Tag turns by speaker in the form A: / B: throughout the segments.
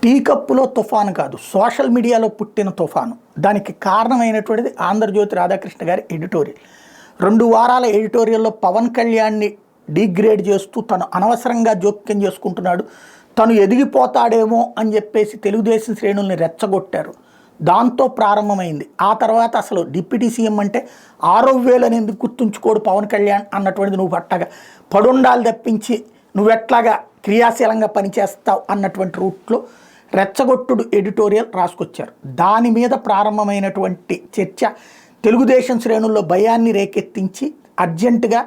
A: Tea కప్పులో తుఫాను కాదు, సోషల్ మీడియాలో పుట్టిన తుఫాను. దానికి కారణమైనటువంటిది ఆంధ్రజ్యోతి రాధాకృష్ణ గారి ఎడిటోరియల్. 2 వారాల ఎడిటోరియల్లో పవన్ కళ్యాణ్ని డిగ్రేడ్ చేస్తూ తను అనవసరంగా జోక్యం చేసుకుంటున్నాడు, తను ఎదిగిపోతాడేమో అని చెప్పేసి తెలుగుదేశం శ్రేణుల్ని రెచ్చగొట్టారు. దాంతో ప్రారంభమైంది. ఆ తర్వాత అసలు డిప్యూటీ సీఎం అంటే 6,000 అని ఎందుకు గుర్తుంచుకోడు పవన్ కళ్యాణ్ అన్నటువంటిది నువ్వు పట్టగా పడుండాలి తప్పించి నువ్వెట్లాగా క్రియాశీలంగా పనిచేస్తావు అన్నటువంటి రూట్లో రెచ్చగొట్టుడు ఎడిటోరియల్ రాసుకొచ్చారు. దాని మీద ప్రారంభమైనటువంటి చర్చ తెలుగుదేశం శ్రేణుల్లో భయాన్ని రేకెత్తించి అర్జెంటుగా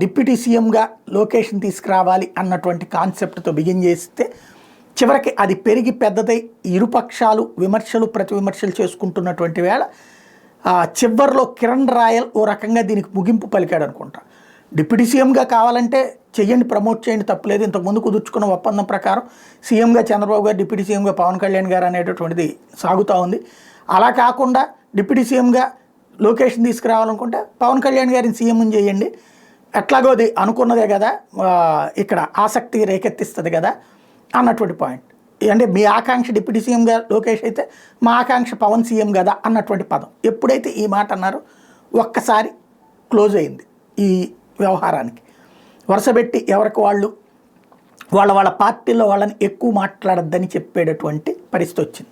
A: డిప్యూటీ సీఎంగా లోకేష్ని తీసుకురావాలి అన్నటువంటి కాన్సెప్ట్తో బిగిన్ చేస్తే చివరికి అది పెరిగి పెద్దదై ఇరుపక్షాలు విమర్శలు ప్రతి విమర్శలు చేసుకుంటున్నటువంటి వేళ చివరిలో కిరణ్ రాయల్ ఓ రకంగా దీనికి ముగింపు పలికాడు అనుకుంటా. డిప్యూటీ సీఎంగా కావాలంటే చెయ్యండి, ప్రమోట్ చేయండి, తప్పులేదు. ఇంతకుముందు కుదుర్చుకున్న ఒప్పందం ప్రకారం సీఎంగా చంద్రబాబు గారు, డిప్యూటీ సీఎంగా పవన్ కళ్యాణ్ గారు అనేటటువంటిది సాగుతూ ఉంది. అలా కాకుండా డిప్యూటీ సీఎంగా లోకేష్ని తీసుకురావాలనుకుంటే పవన్ కళ్యాణ్ గారిని సీఎం చేయండి, ఎట్లాగో అది అనుకున్నదే కదా, ఇక్కడ ఆసక్తి రేకెత్తిస్తుంది కదా అన్నటువంటి పాయింట్. అంటే మీ ఆకాంక్ష డిప్యూటీ సీఎంగా లోకేష్ అయితే మా ఆకాంక్ష పవన్ సీఎం కదా అన్నటువంటి పదం. ఎప్పుడైతే ఈ మాట అన్నారో ఒక్కసారి క్లోజ్ అయింది ఈ వ్యవహారానికి. వరుసపెట్టి ఎవరికి వాళ్ళు వాళ్ళ పార్టీల్లో వాళ్ళని ఎక్కువ మాట్లాడొద్దని చెప్పేటటువంటి పరిస్థితి వచ్చింది.